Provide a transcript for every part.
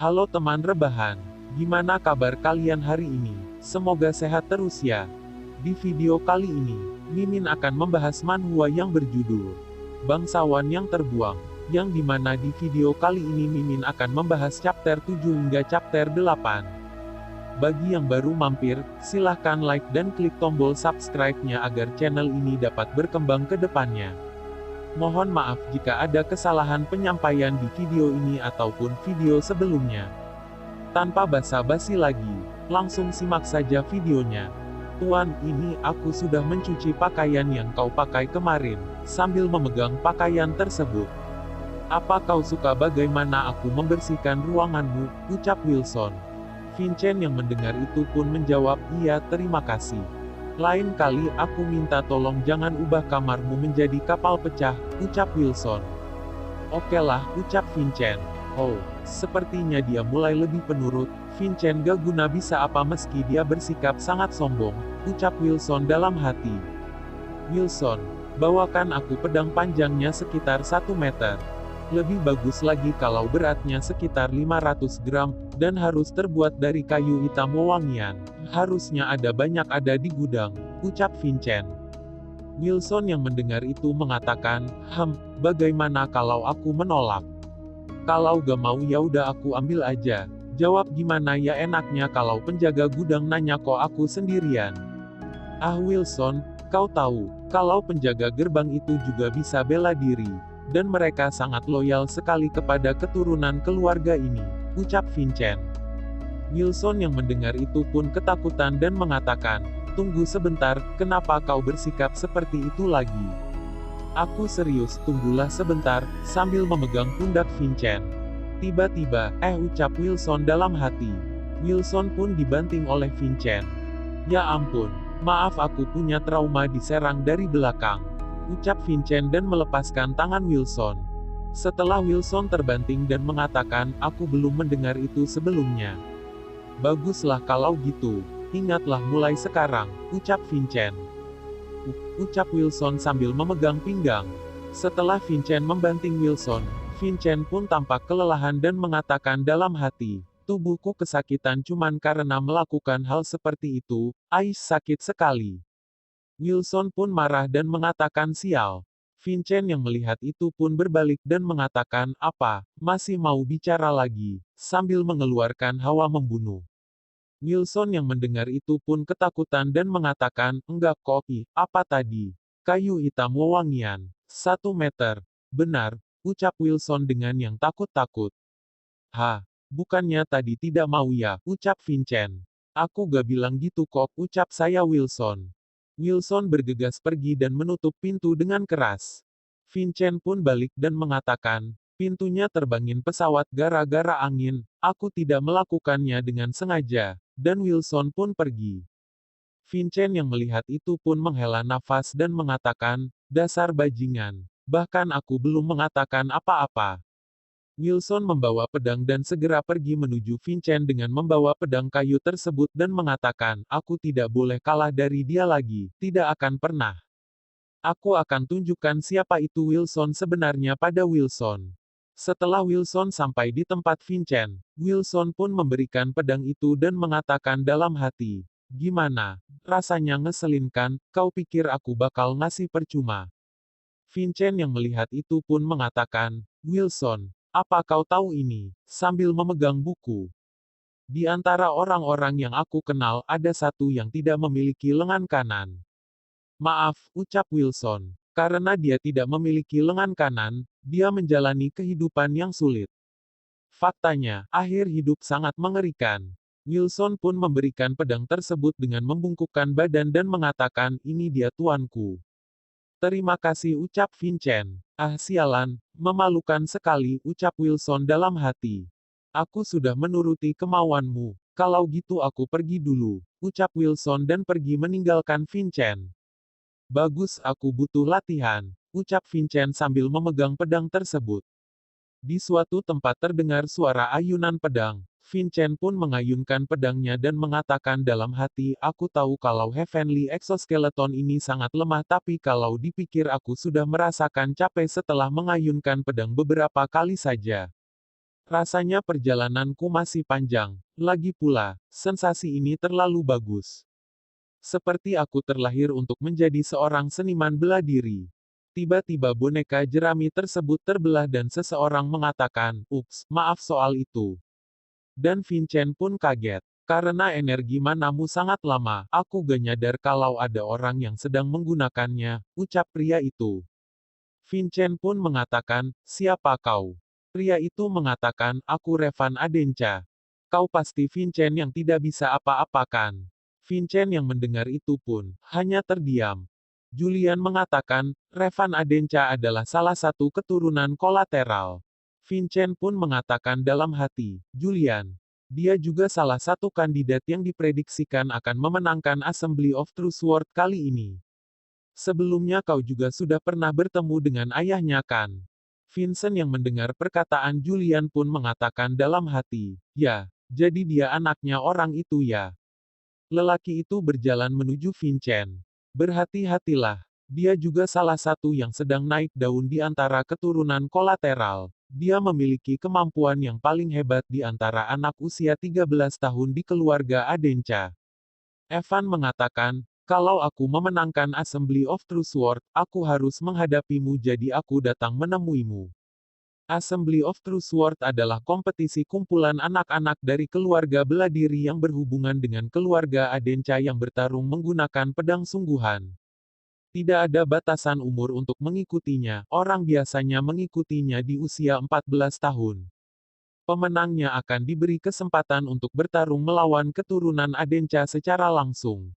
Halo teman rebahan, gimana kabar kalian hari ini? Semoga sehat terus ya. Di video kali ini, Mimin akan membahas manhwa yang berjudul Bangsawan yang Terbuang, yang dimana di video kali ini Mimin akan membahas chapter 7 hingga chapter 8. Bagi yang baru mampir, silahkan like dan klik tombol subscribe-nya agar channel ini dapat berkembang ke depannya. Mohon maaf jika ada kesalahan penyampaian di video ini ataupun video sebelumnya. Tanpa basa-basi lagi, langsung simak saja videonya. Tuan, ini aku sudah mencuci pakaian yang kau pakai kemarin, sambil memegang pakaian tersebut. Apa kau suka bagaimana aku membersihkan ruanganmu, ucap Wilson. Vincent yang mendengar itu pun menjawab, iya terima kasih. Lain kali aku minta tolong jangan ubah kamarmu menjadi kapal pecah, ucap Wilson. Okelah, ucap Vincent. Oh, sepertinya dia mulai lebih penurut. Vincent gak guna bisa apa meski dia bersikap sangat sombong, ucap Wilson dalam hati. Wilson, bawakan aku pedang panjangnya sekitar 1 meter. Lebih bagus lagi kalau beratnya sekitar 500 gram, dan harus terbuat dari kayu hitam wewangian. Harusnya ada banyak ada di gudang, ucap Vincent. Wilson yang mendengar itu mengatakan, bagaimana kalau aku menolak? Kalau gak mau ya udah aku ambil aja. Jawab gimana ya enaknya kalau penjaga gudang nanya kok aku sendirian. Ah Wilson, kau tahu, kalau penjaga gerbang itu juga bisa bela diri. Dan mereka sangat loyal sekali kepada keturunan keluarga ini, ucap Vincent. Wilson yang mendengar itu pun ketakutan dan mengatakan, tunggu sebentar, kenapa kau bersikap seperti itu lagi? Aku serius, tunggulah sebentar, sambil memegang pundak Vincent. Tiba-tiba, ucap Wilson dalam hati. Wilson pun dibanting oleh Vincent. Ya ampun, maaf aku punya trauma diserang dari belakang, ucap Vincent dan melepaskan tangan Wilson. Setelah Wilson terbanting dan mengatakan, aku belum mendengar itu sebelumnya. Baguslah kalau gitu, ingatlah mulai sekarang, ucap Vincent. Ucap Wilson sambil memegang pinggang. Setelah Vincent membanting Wilson, Vincent pun tampak kelelahan dan mengatakan dalam hati, tubuhku kesakitan cuman karena melakukan hal seperti itu, sakit sekali. Wilson pun marah dan mengatakan sial. Vincent yang melihat itu pun berbalik dan mengatakan, apa, masih mau bicara lagi, sambil mengeluarkan hawa membunuh. Wilson yang mendengar itu pun ketakutan dan mengatakan, enggak kok, apa tadi? Kayu hitam wewangian, 1 meter. Benar, ucap Wilson dengan yang takut-takut. Bukannya tadi tidak mau ya, ucap Vincent. Aku gak bilang gitu kok, ucap saya Wilson. Wilson bergegas pergi dan menutup pintu dengan keras. Vincent pun balik dan mengatakan, pintunya terbangin pesawat gara-gara angin, aku tidak melakukannya dengan sengaja. Dan Wilson pun pergi. Vincent yang melihat itu pun menghela nafas dan mengatakan, dasar bajingan. Bahkan aku belum mengatakan apa-apa. Wilson membawa pedang dan segera pergi menuju Vincent dengan membawa pedang kayu tersebut dan mengatakan, aku tidak boleh kalah dari dia lagi, tidak akan pernah. Aku akan tunjukkan siapa itu Wilson sebenarnya pada Wilson. Setelah Wilson sampai di tempat Vincent, Wilson pun memberikan pedang itu dan mengatakan dalam hati, gimana, rasanya ngeselin kan, kau pikir aku bakal ngasih percuma? Vincent yang melihat itu pun mengatakan, Wilson, apa kau tahu ini, sambil memegang buku. Di antara orang-orang yang aku kenal ada satu yang tidak memiliki lengan kanan. Maaf, ucap Wilson. Karena dia tidak memiliki lengan kanan, dia menjalani kehidupan yang sulit. Faktanya, akhir hidup sangat mengerikan. Wilson pun memberikan pedang tersebut dengan membungkukkan badan dan mengatakan, ini dia tuanku. Terima kasih ucap Vincent. Sialan, memalukan sekali, ucap Wilson dalam hati. Aku sudah menuruti kemauanmu. Kalau gitu aku pergi dulu, ucap Wilson dan pergi meninggalkan Vincent. Bagus, aku butuh latihan, ucap Vincent sambil memegang pedang tersebut. Di suatu tempat terdengar suara ayunan pedang. Vincent pun mengayunkan pedangnya dan mengatakan dalam hati, aku tahu kalau Heavenly Exoskeleton ini sangat lemah tapi kalau dipikir aku sudah merasakan capek setelah mengayunkan pedang beberapa kali saja. Rasanya perjalananku masih panjang. Lagi pula, sensasi ini terlalu bagus. Seperti aku terlahir untuk menjadi seorang seniman bela diri. Tiba-tiba boneka jerami tersebut terbelah dan seseorang mengatakan, "Ups, maaf soal itu." Dan Vincent pun kaget. Karena energi manamu sangat lama, aku gak nyadar kalau ada orang yang sedang menggunakannya, ucap pria itu. Vincent pun mengatakan, "Siapa kau?" Pria itu mengatakan, "Aku Revan Adenca." Kau pasti Vincent yang tidak bisa apa-apakan. Vincent yang mendengar itu pun, hanya terdiam. Julian mengatakan, Revan Adenca adalah salah satu keturunan kolateral. Vincent pun mengatakan dalam hati, Julian. Dia juga salah satu kandidat yang diprediksikan akan memenangkan Assembly of True Sword kali ini. Sebelumnya kau juga sudah pernah bertemu dengan ayahnya kan? Vincent yang mendengar perkataan Julian pun mengatakan dalam hati, ya, jadi dia anaknya orang itu ya. Lelaki itu berjalan menuju Vincent. Berhati-hatilah, dia juga salah satu yang sedang naik daun di antara keturunan kolateral. Dia memiliki kemampuan yang paling hebat di antara anak usia 13 tahun di keluarga Adenca. Evan mengatakan, kalau aku memenangkan Assembly of True Sword, aku harus menghadapimu jadi aku datang menemuimu. Assembly of True Sword adalah kompetisi kumpulan anak-anak dari keluarga bela diri yang berhubungan dengan keluarga Adenca yang bertarung menggunakan pedang sungguhan. Tidak ada batasan umur untuk mengikutinya, orang biasanya mengikutinya di usia 14 tahun. Pemenangnya akan diberi kesempatan untuk bertarung melawan keturunan Adenca secara langsung.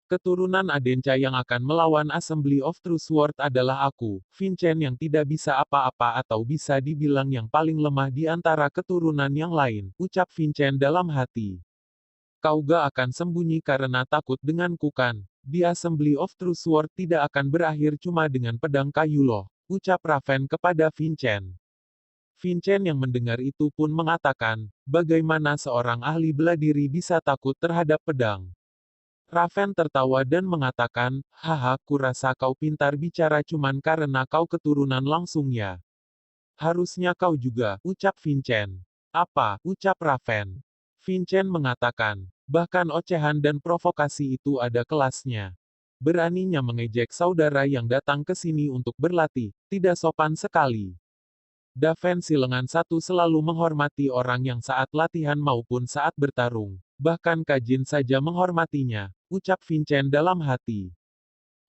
Keturunan Adenca yang akan melawan Assembly of True Sword adalah aku, Vincent yang tidak bisa apa-apa atau bisa dibilang yang paling lemah di antara keturunan yang lain, ucap Vincent dalam hati. Kau gak akan sembunyi karena takut denganku kan? Di Assembly of True Sword tidak akan berakhir cuma dengan pedang kayu loh, ucap Raven kepada Vincent. Vincent yang mendengar itu pun mengatakan, bagaimana seorang ahli bela diri bisa takut terhadap pedang. Raven tertawa dan mengatakan, haha, kurasa kau pintar bicara cuman karena kau keturunan langsung ya. Harusnya kau juga, ucap Vincent. Apa, ucap Raven. Vincent mengatakan, bahkan ocehan dan provokasi itu ada kelasnya. Beraninya mengejek saudara yang datang ke sini untuk berlatih, tidak sopan sekali. Daven si lengan satu selalu menghormati orang yang saat latihan maupun saat bertarung. Bahkan Kajin saja menghormatinya, ucap Vincent dalam hati.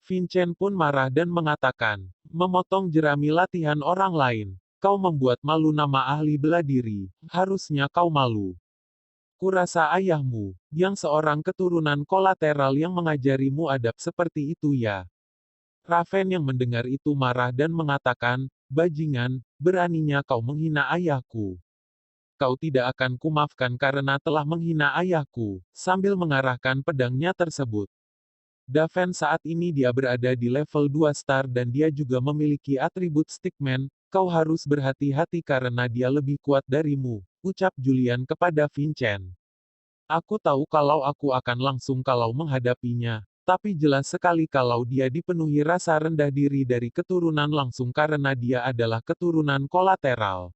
Vincent pun marah dan mengatakan, memotong jerami latihan orang lain. Kau membuat malu nama ahli bela diri, harusnya kau malu. Kurasa ayahmu, yang seorang keturunan kolateral yang mengajarimu adab seperti itu ya. Raven yang mendengar itu marah dan mengatakan, bajingan, beraninya kau menghina ayahku. Kau tidak akan kumaafkan karena telah menghina ayahku, sambil mengarahkan pedangnya tersebut. Daven saat ini dia berada di level 2 star dan dia juga memiliki atribut Stickman, kau harus berhati-hati karena dia lebih kuat darimu, ucap Julian kepada Vincent. Aku tahu kalau aku akan langsung kalau menghadapinya, tapi jelas sekali kalau dia dipenuhi rasa rendah diri dari keturunan langsung karena dia adalah keturunan kolateral.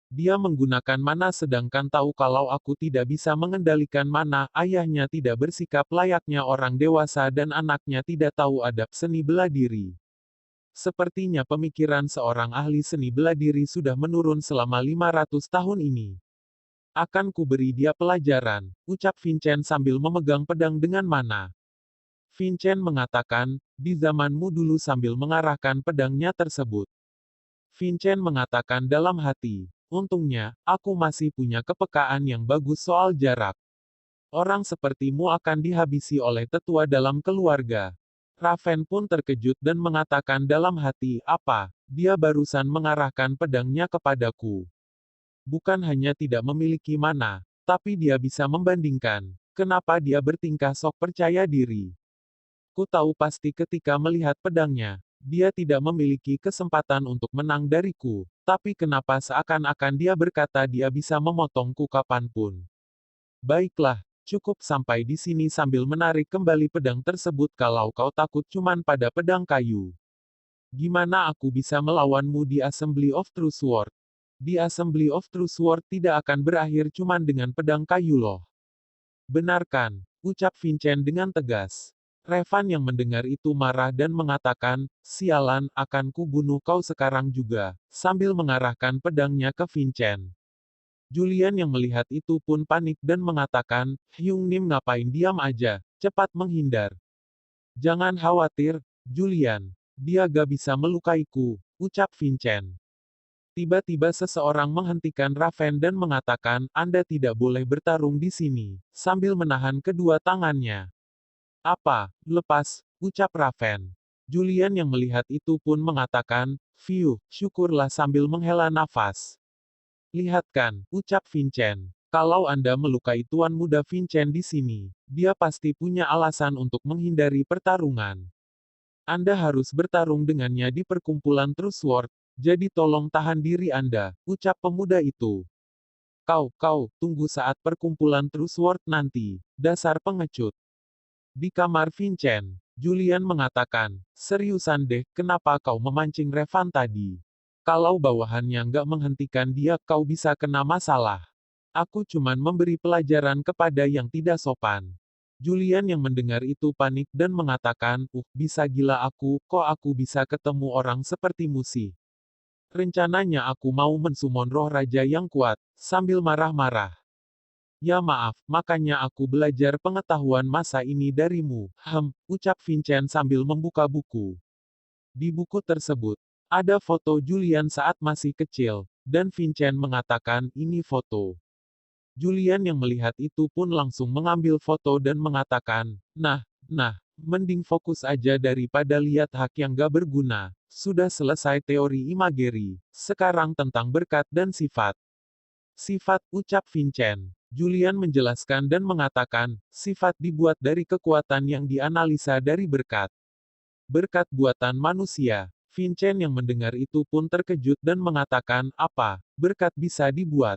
Dia menggunakan mana sedangkan tahu kalau aku tidak bisa mengendalikan mana, ayahnya tidak bersikap layaknya orang dewasa dan anaknya tidak tahu adab seni bela diri. Sepertinya pemikiran seorang ahli seni bela diri sudah menurun selama 500 tahun ini. Akan kuberi dia pelajaran, ucap Vincent sambil memegang pedang dengan mana. Vincent mengatakan, di zamanmu dulu sambil mengarahkan pedangnya tersebut. Vincent mengatakan dalam hati, untungnya, aku masih punya kepekaan yang bagus soal jarak. Orang sepertimu akan dihabisi oleh tetua dalam keluarga. Raven pun terkejut dan mengatakan dalam hati, apa, dia barusan mengarahkan pedangnya kepadaku. Bukan hanya tidak memiliki mana, tapi dia bisa membandingkan. Kenapa dia bertingkah sok percaya diri? Ku tahu pasti ketika melihat pedangnya, dia tidak memiliki kesempatan untuk menang dariku, tapi kenapa seakan-akan dia berkata dia bisa memotongku kapanpun. Baiklah, cukup sampai di sini sambil menarik kembali pedang tersebut kalau kau takut cuman pada pedang kayu. Gimana aku bisa melawanmu di Assembly of True Sword? The Assembly of True Sword tidak akan berakhir cuman dengan pedang kayu loh. Benarkan, ucap Vincent dengan tegas. Revan yang mendengar itu marah dan mengatakan, sialan, akan ku bunuh kau sekarang juga, sambil mengarahkan pedangnya ke Vincent. Julian yang melihat itu pun panik dan mengatakan, Hyung Nim ngapain diam aja, cepat menghindar. Jangan khawatir, Julian. Dia gak bisa melukaiku, ucap Vincent. Tiba-tiba seseorang menghentikan Raven dan mengatakan, Anda tidak boleh bertarung di sini, sambil menahan kedua tangannya. Apa, lepas, ucap Raven. Julian yang melihat itu pun mengatakan, Phew, syukurlah sambil menghela nafas. Lihat kan, ucap Vincent. Kalau Anda melukai tuan muda Vincent di sini, dia pasti punya alasan untuk menghindari pertarungan. Anda harus bertarung dengannya di perkumpulan True Sword, jadi tolong tahan diri Anda, ucap pemuda itu. Kau, tunggu saat perkumpulan True Sword nanti, dasar pengecut. Di kamar Vincent, Julian mengatakan, seriusan deh, kenapa kau memancing Revan tadi? Kalau bawahannya nggak menghentikan dia, kau bisa kena masalah. Aku cuman memberi pelajaran kepada yang tidak sopan. Julian yang mendengar itu panik dan mengatakan, bisa gila aku, kok aku bisa ketemu orang sepertimu sih? Rencananya aku mau mensumon roh raja yang kuat, sambil marah-marah. Ya maaf, makanya aku belajar pengetahuan masa ini darimu, ucap Vincent sambil membuka buku. Di buku tersebut, ada foto Julian saat masih kecil, dan Vincent mengatakan, ini foto. Julian yang melihat itu pun langsung mengambil foto dan mengatakan, nah, mending fokus aja daripada lihat hak yang gak berguna. Sudah selesai teori imageri, sekarang tentang berkat dan sifat. Sifat, ucap Vincent. Julian menjelaskan dan mengatakan, sifat dibuat dari kekuatan yang dianalisa dari berkat. Berkat buatan manusia. Vincent yang mendengar itu pun terkejut dan mengatakan, apa, berkat bisa dibuat?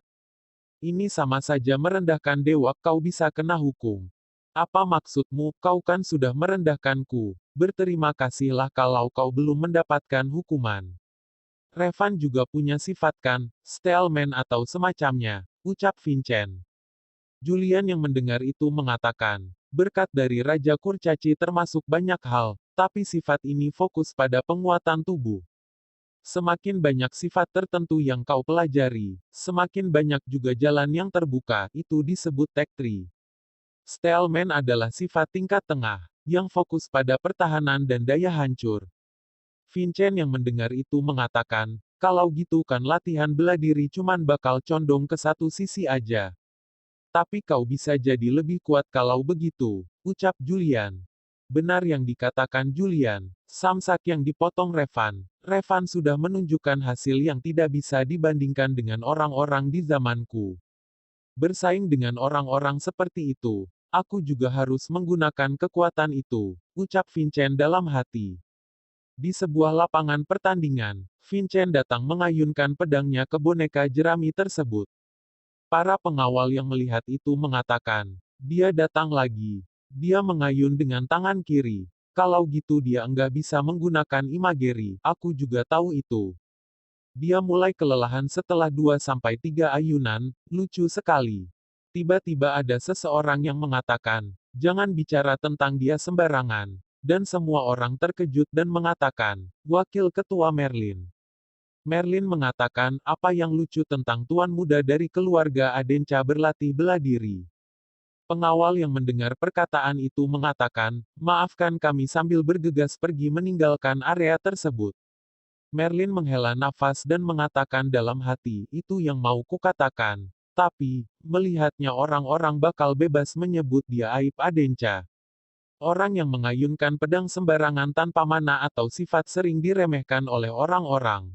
Ini sama saja merendahkan dewa, kau bisa kena hukum. Apa maksudmu, kau kan sudah merendahkanku. Berterima kasihlah kalau kau belum mendapatkan hukuman. Revan juga punya sifat kan, Stellman atau semacamnya, ucap Vincent. Julian yang mendengar itu mengatakan, berkat dari Raja Kurcaci termasuk banyak hal, tapi sifat ini fokus pada penguatan tubuh. Semakin banyak sifat tertentu yang kau pelajari, semakin banyak juga jalan yang terbuka, itu disebut tech tree. Stellman adalah sifat tingkat tengah, yang fokus pada pertahanan dan daya hancur. Vincent yang mendengar itu mengatakan, kalau gitu kan latihan bela diri cuman bakal condong ke satu sisi aja. Tapi kau bisa jadi lebih kuat kalau begitu, ucap Julian. Benar yang dikatakan Julian, samsak yang dipotong Revan. Revan sudah menunjukkan hasil yang tidak bisa dibandingkan dengan orang-orang di zamanku. Bersaing dengan orang-orang seperti itu, aku juga harus menggunakan kekuatan itu, ucap Vincent dalam hati. Di sebuah lapangan pertandingan, Vincent datang mengayunkan pedangnya ke boneka jerami tersebut. Para pengawal yang melihat itu mengatakan, dia datang lagi. Dia mengayun dengan tangan kiri. Kalau gitu dia enggak bisa menggunakan imageri, aku juga tahu itu. Dia mulai kelelahan setelah 2-3 ayunan, lucu sekali. Tiba-tiba ada seseorang yang mengatakan, jangan bicara tentang dia sembarangan. Dan semua orang terkejut dan mengatakan, Wakil Ketua Merlin. Merlin mengatakan, apa yang lucu tentang tuan muda dari keluarga Adenca berlatih bela diri. Pengawal yang mendengar perkataan itu mengatakan, maafkan kami sambil bergegas pergi meninggalkan area tersebut. Merlin menghela nafas dan mengatakan dalam hati, itu yang mau kukatakan. Tapi, melihatnya orang-orang bakal bebas menyebut dia aib Adenca. Orang yang mengayunkan pedang sembarangan tanpa mana atau sifat sering diremehkan oleh orang-orang.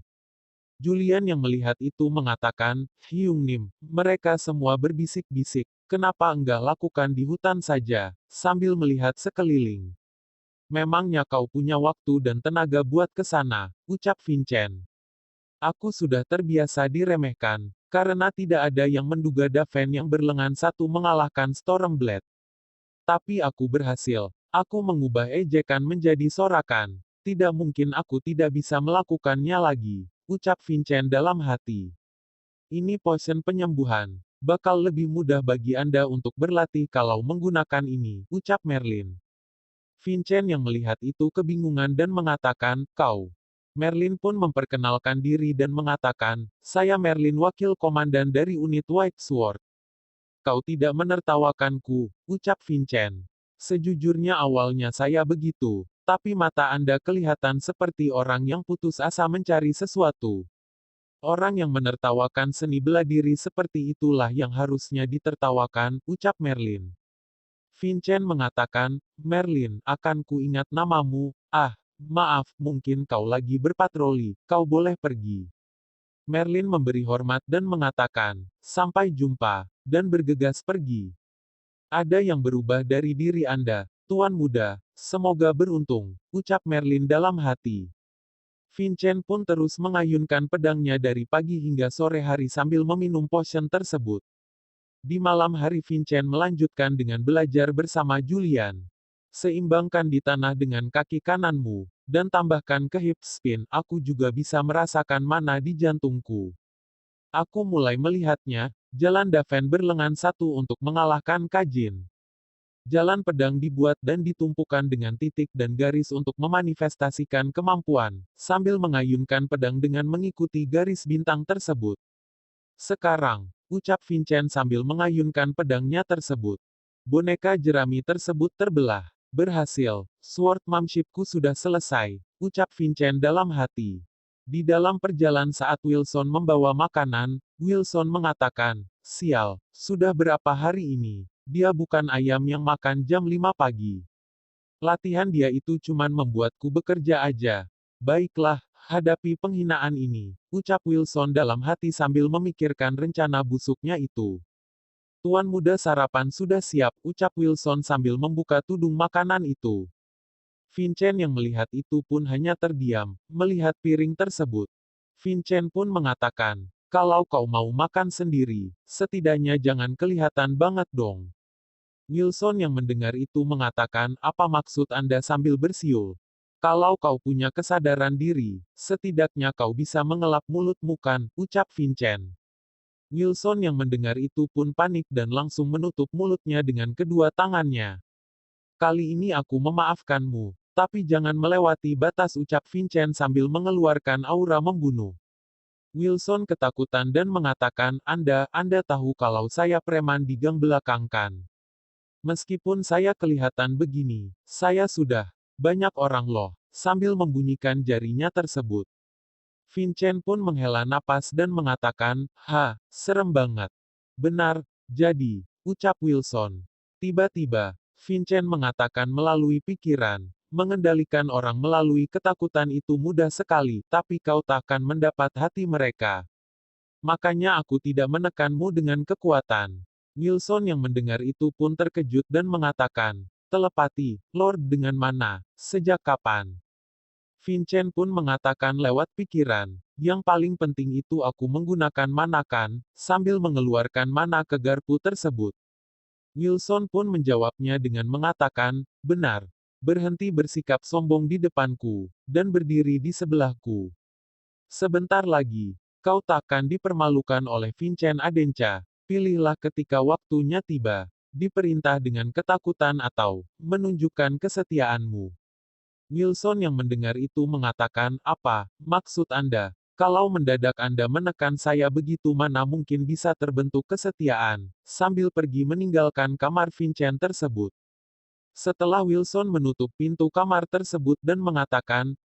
Julian yang melihat itu mengatakan, Hyung Nim, mereka semua berbisik-bisik, kenapa enggak lakukan di hutan saja, sambil melihat sekeliling. Memangnya kau punya waktu dan tenaga buat ke sana, ucap Vincent. Aku sudah terbiasa diremehkan, karena tidak ada yang menduga Daven yang berlengan satu mengalahkan Stormblade. Tapi aku berhasil, aku mengubah ejekan menjadi sorakan. Tidak mungkin aku tidak bisa melakukannya lagi, ucap Vincent dalam hati. Ini potion penyembuhan. Bakal lebih mudah bagi Anda untuk berlatih kalau menggunakan ini, ucap Merlin. Vincent yang melihat itu kebingungan dan mengatakan, kau. Merlin pun memperkenalkan diri dan mengatakan, saya Merlin wakil komandan dari unit White Sword. Kau tidak menertawakanku, ucap Vincent. Sejujurnya awalnya saya begitu, tapi mata Anda kelihatan seperti orang yang putus asa mencari sesuatu. Orang yang menertawakan seni bela diri seperti itulah yang harusnya ditertawakan, ucap Merlin. Vincent mengatakan, Merlin, akan ku ingat namamu, maaf, mungkin kau lagi berpatroli, kau boleh pergi. Merlin memberi hormat dan mengatakan, sampai jumpa, dan bergegas pergi. Ada yang berubah dari diri Anda, Tuan Muda, semoga beruntung, ucap Merlin dalam hati. Vincent pun terus mengayunkan pedangnya dari pagi hingga sore hari sambil meminum potion tersebut. Di malam hari Vincent melanjutkan dengan belajar bersama Julian. Seimbangkan di tanah dengan kaki kananmu, dan tambahkan ke hip spin, aku juga bisa merasakan mana di jantungku. Aku mulai melihatnya, jalan Daven berlengan satu untuk mengalahkan Kajin. Jalan pedang dibuat dan ditumpukan dengan titik dan garis untuk memanifestasikan kemampuan, sambil mengayunkan pedang dengan mengikuti garis bintang tersebut. Sekarang, ucap Vincent sambil mengayunkan pedangnya tersebut. Boneka jerami tersebut terbelah. Berhasil, swordmanshipku sudah selesai, ucap Vincent dalam hati. Di dalam perjalanan saat Wilson membawa makanan, Wilson mengatakan, sial, sudah berapa hari ini, dia bukan ayam yang makan jam 5 pagi. Latihan dia itu cuman membuatku bekerja aja. Baiklah, hadapi penghinaan ini, ucap Wilson dalam hati sambil memikirkan rencana busuknya itu. Tuan Muda sarapan sudah siap, ucap Wilson sambil membuka tudung makanan itu. Vincent yang melihat itu pun hanya terdiam, melihat piring tersebut. Vincent pun mengatakan, kalau kau mau makan sendiri, setidaknya jangan kelihatan banget dong. Wilson yang mendengar itu mengatakan, apa maksud Anda sambil bersiul? Kalau kau punya kesadaran diri, setidaknya kau bisa mengelap mulutmu kan, ucap Vincent. Wilson yang mendengar itu pun panik dan langsung menutup mulutnya dengan kedua tangannya. Kali ini aku memaafkanmu, tapi jangan melewati batas, ucap Vincent sambil mengeluarkan aura membunuh. Wilson ketakutan dan mengatakan, Anda tahu kalau saya preman di gang belakang kan? Meskipun saya kelihatan begini, saya sudah banyak orang loh, sambil membunyikan jarinya tersebut. Vincent pun menghela napas dan mengatakan, serem banget. Benar, jadi, ucap Wilson. Tiba-tiba, Vincent mengatakan melalui pikiran, mengendalikan orang melalui ketakutan itu mudah sekali, tapi kau takkan mendapat hati mereka. Makanya aku tidak menekanmu dengan kekuatan. Wilson yang mendengar itu pun terkejut dan mengatakan, telepati, Lord dengan mana, sejak kapan? Vincent pun mengatakan lewat pikiran, yang paling penting itu aku menggunakan mana kan, sambil mengeluarkan mana ke garpu tersebut. Wilson pun menjawabnya dengan mengatakan, benar. Berhenti bersikap sombong di depanku, dan berdiri di sebelahku. Sebentar lagi, kau takkan dipermalukan oleh Vincent Adenca. Pilihlah ketika waktunya tiba. Diperintah dengan ketakutan atau menunjukkan kesetiaanmu. Wilson yang mendengar itu mengatakan, apa maksud Anda? Kalau mendadak Anda menekan saya begitu mana mungkin bisa terbentuk kesetiaan, sambil pergi meninggalkan kamar Vincent tersebut. Setelah Wilson menutup pintu kamar tersebut dan mengatakan,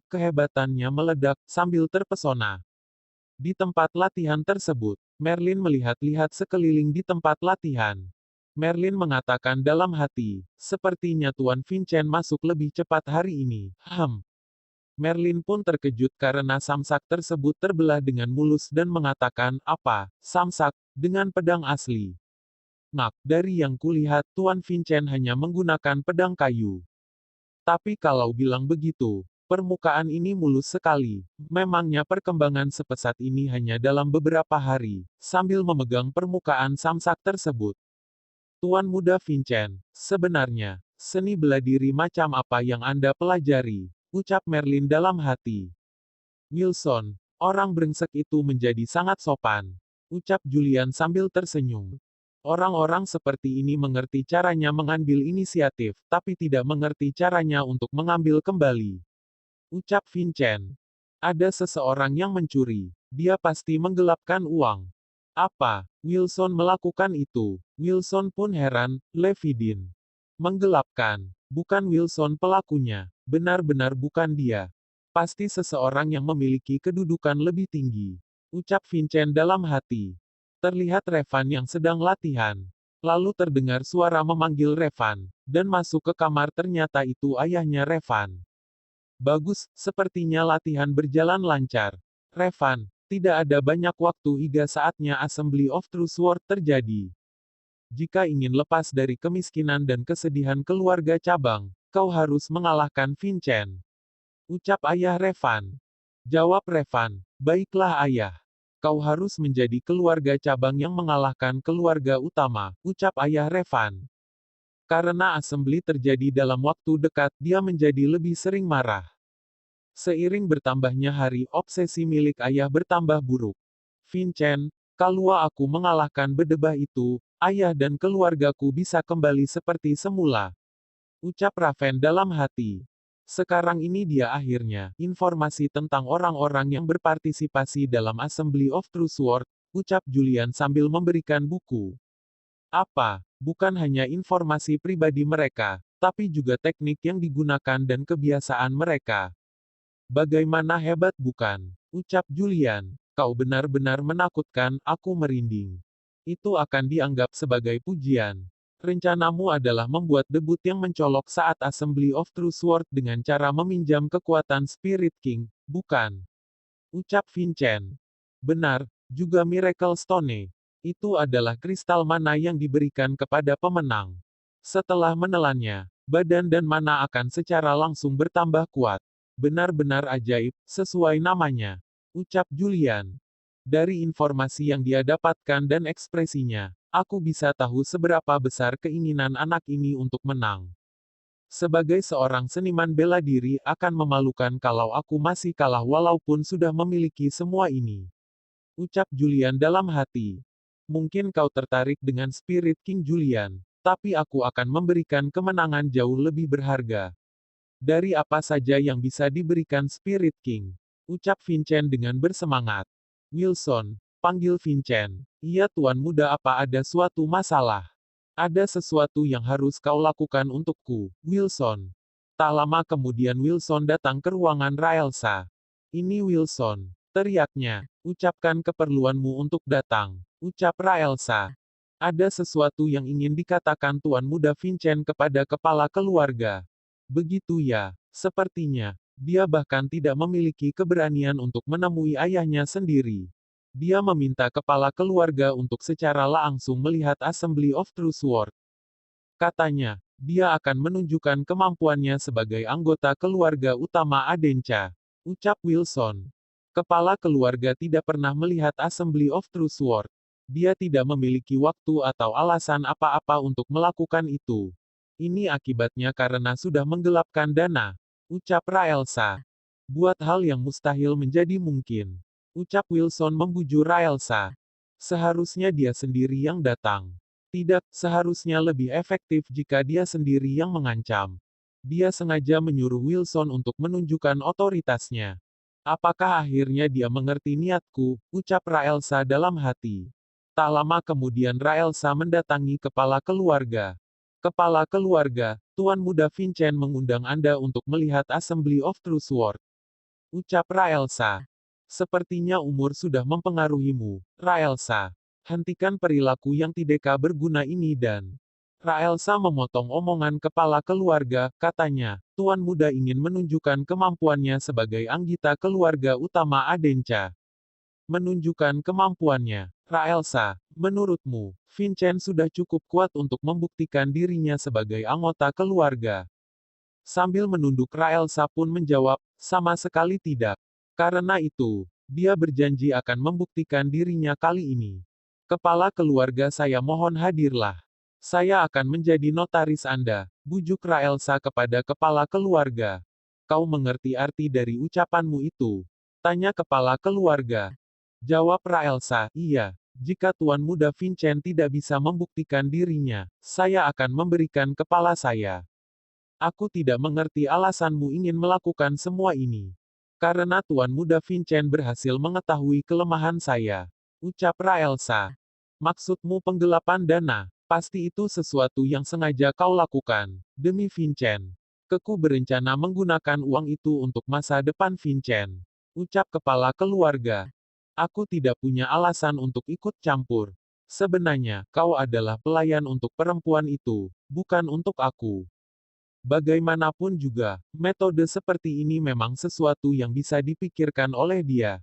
kehebatannya meledak, sambil terpesona. Di tempat latihan tersebut, Merlin melihat-lihat sekeliling di tempat latihan. Merlin mengatakan dalam hati, sepertinya Tuan Vincent masuk lebih cepat hari ini. Merlin pun terkejut karena samsak tersebut terbelah dengan mulus dan mengatakan, apa, samsak, dengan pedang asli. Dari yang kulihat Tuan Vincent hanya menggunakan pedang kayu. Tapi kalau bilang begitu, permukaan ini mulus sekali. Memangnya perkembangan sepesat ini hanya dalam beberapa hari, sambil memegang permukaan samsak tersebut. Tuan Muda Vincent, sebenarnya, seni bela diri macam apa yang Anda pelajari? Ucap Merlin dalam hati. Wilson, orang brengsek itu menjadi sangat sopan. Ucap Julian sambil tersenyum. Orang-orang seperti ini mengerti caranya mengambil inisiatif, tapi tidak mengerti caranya untuk mengambil kembali. Ucap Vincent. Ada seseorang yang mencuri. Dia pasti menggelapkan uang. Apa? Wilson melakukan itu. Wilson pun heran, Levidin. Menggelapkan. Bukan Wilson pelakunya. Benar-benar bukan dia. Pasti seseorang yang memiliki kedudukan lebih tinggi. Ucap Vincent dalam hati. Terlihat Revan yang sedang latihan. Lalu terdengar suara memanggil Revan, dan masuk ke kamar ternyata itu ayahnya Revan. Bagus, sepertinya latihan berjalan lancar. Revan, tidak ada banyak waktu hingga saatnya Assembly of True Sword terjadi. Jika ingin lepas dari kemiskinan dan kesedihan keluarga cabang, kau harus mengalahkan Vincent. Ucap ayah Revan. Jawab Revan, baiklah ayah. Kau harus menjadi keluarga cabang yang mengalahkan keluarga utama, ucap ayah Revan. Karena assembly terjadi dalam waktu dekat, dia menjadi lebih sering marah. Seiring bertambahnya hari, obsesi milik ayah bertambah buruk. Vincent, kalau aku mengalahkan bedebah itu, ayah dan keluargaku bisa kembali seperti semula. Ucap Raven dalam hati. Sekarang ini dia akhirnya, informasi tentang orang-orang yang berpartisipasi dalam Assembly of True Sword, ucap Julian sambil memberikan buku. Apa? Bukan hanya informasi pribadi mereka, tapi juga teknik yang digunakan dan kebiasaan mereka. Bagaimana hebat bukan? Ucap Julian. Kau benar-benar menakutkan, aku merinding. Itu akan dianggap sebagai pujian. Rencanamu adalah membuat debut yang mencolok saat Assembly of True Sword dengan cara meminjam kekuatan Spirit King, bukan? Ucap Vincent. Benar, juga Miracle Stone. Itu adalah kristal mana yang diberikan kepada pemenang. Setelah menelannya, badan dan mana akan secara langsung bertambah kuat. Benar-benar ajaib, sesuai namanya. Ucap Julian. Dari informasi yang dia dapatkan dan ekspresinya, aku bisa tahu seberapa besar keinginan anak ini untuk menang. Sebagai seorang seniman bela diri akan memalukan kalau aku masih kalah walaupun sudah memiliki semua ini. Ucap Julian dalam hati. Mungkin kau tertarik dengan Spirit King Julian, tapi aku akan memberikan kemenangan jauh lebih berharga. Dari apa saja yang bisa diberikan Spirit King? Ucap Vincent dengan bersemangat. Wilson, panggil Vincent. Iya tuan muda, apa ada suatu masalah? Ada sesuatu yang harus kau lakukan untukku, Wilson. Tak lama kemudian Wilson datang ke ruangan Raelsa. Ini Wilson, teriaknya. Ucapkan keperluanmu untuk datang. Ucap Raelsa. Ada sesuatu yang ingin dikatakan tuan muda Vincent kepada kepala keluarga. Begitu ya, sepertinya. Dia bahkan tidak memiliki keberanian untuk menemui ayahnya sendiri. Dia meminta kepala keluarga untuk secara langsung melihat Assembly of True Sword. Katanya, dia akan menunjukkan kemampuannya sebagai anggota keluarga utama Adenca. Ucap Wilson. Kepala keluarga tidak pernah melihat Assembly of True Sword. Dia tidak memiliki waktu atau alasan apa-apa untuk melakukan itu. Ini akibatnya karena sudah menggelapkan dana. Ucap Raelsa. Buat hal yang mustahil menjadi mungkin. Ucap Wilson membujuk Raelsa. Seharusnya dia sendiri yang datang. Tidak, seharusnya lebih efektif jika dia sendiri yang mengancam. Dia sengaja menyuruh Wilson untuk menunjukkan otoritasnya. Apakah akhirnya dia mengerti niatku? Ucap Raelsa dalam hati. Tak lama kemudian Raelsa mendatangi kepala keluarga. Kepala keluarga, Tuan Muda Vincent mengundang Anda untuk melihat Assembly of True Sword. Ucap Raelsa. Sepertinya umur sudah mempengaruhimu, Raelsa. Hentikan perilaku yang tidak berguna ini dan... Raelsa memotong omongan kepala keluarga, katanya, Tuan Muda ingin menunjukkan kemampuannya sebagai anggota keluarga utama Adenca. Menunjukkan kemampuannya, Raelsa, menurutmu, Vincent sudah cukup kuat untuk membuktikan dirinya sebagai anggota keluarga. Sambil menunduk Raelsa pun menjawab, sama sekali tidak. Karena itu, dia berjanji akan membuktikan dirinya kali ini. Kepala keluarga saya mohon hadirlah. Saya akan menjadi notaris Anda, bujuk Raelsa kepada kepala keluarga. Kau mengerti arti dari ucapanmu itu? Tanya kepala keluarga. Jawab Raelsa, iya. Jika Tuan Muda Vincent tidak bisa membuktikan dirinya, saya akan memberikan kepala saya. Aku tidak mengerti alasanmu ingin melakukan semua ini. Karena Tuan Muda Vincent berhasil mengetahui kelemahan saya. Ucap Raelsa. Maksudmu penggelapan dana? Pasti itu sesuatu yang sengaja kau lakukan, demi Vincent. Keku berencana menggunakan uang itu untuk masa depan Vincent. Ucap kepala keluarga. Aku tidak punya alasan untuk ikut campur. Sebenarnya, kau adalah pelayan untuk perempuan itu, bukan untuk aku. Bagaimanapun juga, metode seperti ini memang sesuatu yang bisa dipikirkan oleh dia.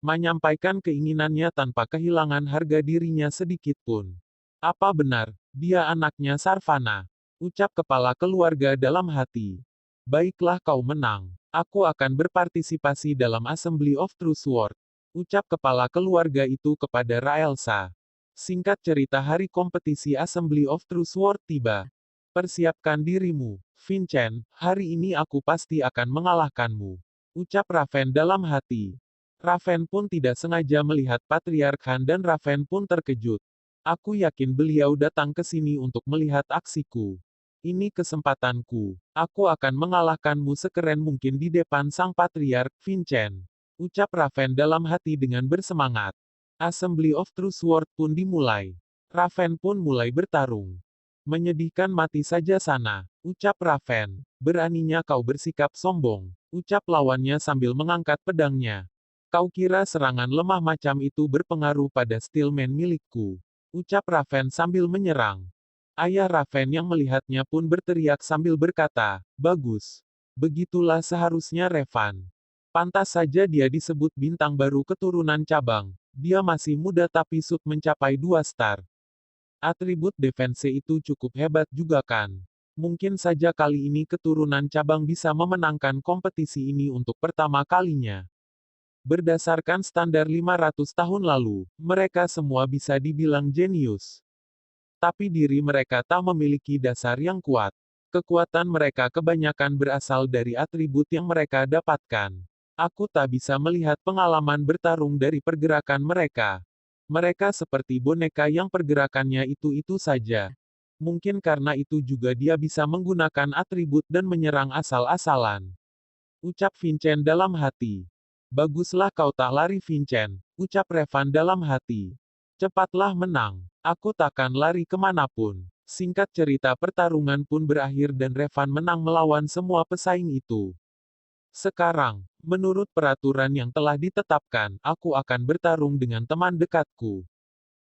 Menyampaikan keinginannya tanpa kehilangan harga dirinya sedikit pun. Apa benar, dia anaknya Sarvana? Ucap kepala keluarga dalam hati. Baiklah kau menang. Aku akan berpartisipasi dalam Assembly of True Sword. Ucap kepala keluarga itu kepada Raelsa. Singkat cerita hari kompetisi Assembly of True Sword tiba. Persiapkan dirimu, Vincent, hari ini aku pasti akan mengalahkanmu. Ucap Raven dalam hati. Raven pun tidak sengaja melihat Patriark Han dan Raven pun terkejut. Aku yakin beliau datang ke sini untuk melihat aksiku. Ini kesempatanku. Aku akan mengalahkanmu sekeren mungkin di depan sang Patriark, Vincent. Ucap Raven dalam hati dengan bersemangat. Assembly of True Sword pun dimulai. Raven pun mulai bertarung. Menyedihkan mati saja sana. Ucap Raven. Beraninya kau bersikap sombong. Ucap lawannya sambil mengangkat pedangnya. Kau kira serangan lemah macam itu berpengaruh pada Steelman milikku? Ucap Raven sambil menyerang. Ayah Raven yang melihatnya pun berteriak sambil berkata, bagus. Begitulah seharusnya Revan. Pantas saja dia disebut bintang baru keturunan cabang. Dia masih muda tapi sud mencapai 2 star. Atribut defense itu cukup hebat juga kan? Mungkin saja kali ini keturunan cabang bisa memenangkan kompetisi ini untuk pertama kalinya. Berdasarkan standar 500 tahun lalu, mereka semua bisa dibilang jenius. Tapi diri mereka tak memiliki dasar yang kuat. Kekuatan mereka kebanyakan berasal dari atribut yang mereka dapatkan. Aku tak bisa melihat pengalaman bertarung dari pergerakan mereka. Mereka seperti boneka yang pergerakannya itu-itu saja. Mungkin karena itu juga dia bisa menggunakan atribut dan menyerang asal-asalan. Ucap Vincent dalam hati. Baguslah kau tak lari Vincent, ucap Revan dalam hati. Cepatlah menang, aku takkan lari kemanapun. Singkat cerita pertarungan pun berakhir dan Revan menang melawan semua pesaing itu. Sekarang, menurut peraturan yang telah ditetapkan, aku akan bertarung dengan teman dekatku.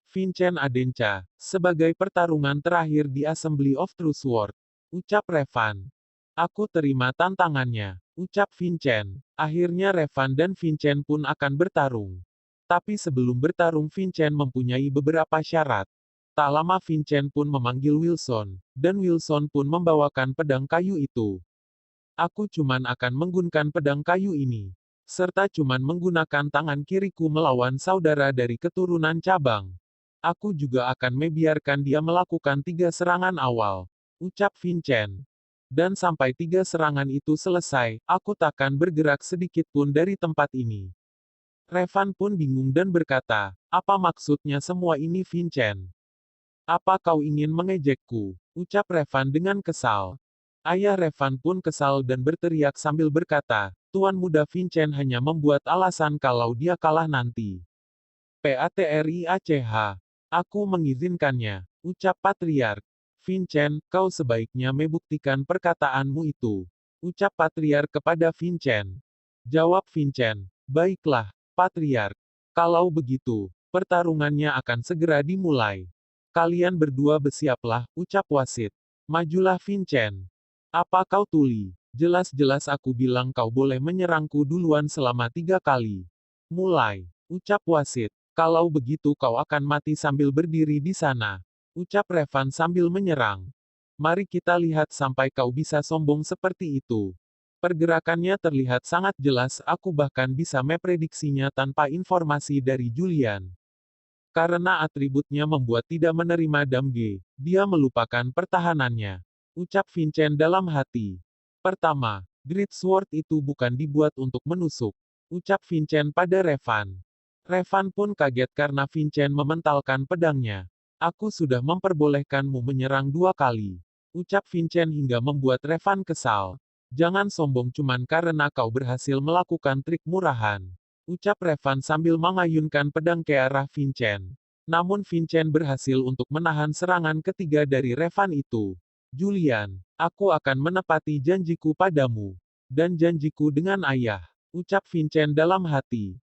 Vincent Adenca, sebagai pertarungan terakhir di Assembly of True Sword. Ucap Revan. Aku terima tantangannya. Ucap Vincent. Akhirnya Revan dan Vincent pun akan bertarung. Tapi sebelum bertarung Vincent mempunyai beberapa syarat. Tak lama Vincent pun memanggil Wilson, dan Wilson pun membawakan pedang kayu itu. Aku cuman akan menggunakan pedang kayu ini. Serta cuman menggunakan tangan kiriku melawan saudara dari keturunan cabang. Aku juga akan membiarkan dia melakukan 3 serangan awal. Ucap Vincent. Dan sampai 3 serangan itu selesai, aku takkan bergerak sedikit pun dari tempat ini. Revan pun bingung dan berkata, apa maksudnya semua ini Vincent? Apa kau ingin mengejekku? Ucap Revan dengan kesal. Ayah Revan pun kesal dan berteriak sambil berkata, Tuan Muda Vincent hanya membuat alasan kalau dia kalah nanti. Patriarch. Aku mengizinkannya. Ucap Patriark. Vincent, kau sebaiknya membuktikan perkataanmu itu. Ucap Patriark kepada Vincent. Jawab Vincent. Baiklah, Patriark. Kalau begitu, pertarungannya akan segera dimulai. Kalian berdua bersiaplah, ucap wasit. Majulah Vincent. Apa kau tuli? Jelas-jelas aku bilang kau boleh menyerangku duluan selama 3 kali. Mulai. Ucap wasit. Kalau begitu kau akan mati sambil berdiri di sana. Ucap Revan sambil menyerang. Mari kita lihat sampai kau bisa sombong seperti itu. Pergerakannya terlihat sangat jelas, aku bahkan bisa memprediksinya tanpa informasi dari Julian. Karena atributnya membuat tidak menerima damage, dia melupakan pertahanannya. Ucap Vincent dalam hati. Pertama, Great Sword itu bukan dibuat untuk menusuk. Ucap Vincent pada Revan. Revan pun kaget karena Vincent mementalkan pedangnya. Aku sudah memperbolehkanmu menyerang 2 kali. Ucap Vincent hingga membuat Revan kesal. Jangan sombong cuman karena kau berhasil melakukan trik murahan. Ucap Revan sambil mengayunkan pedang ke arah Vincent. Namun Vincent berhasil untuk menahan serangan ketiga dari Revan itu. Julian, aku akan menepati janjiku padamu. Dan janjiku dengan ayah. Ucap Vincent dalam hati.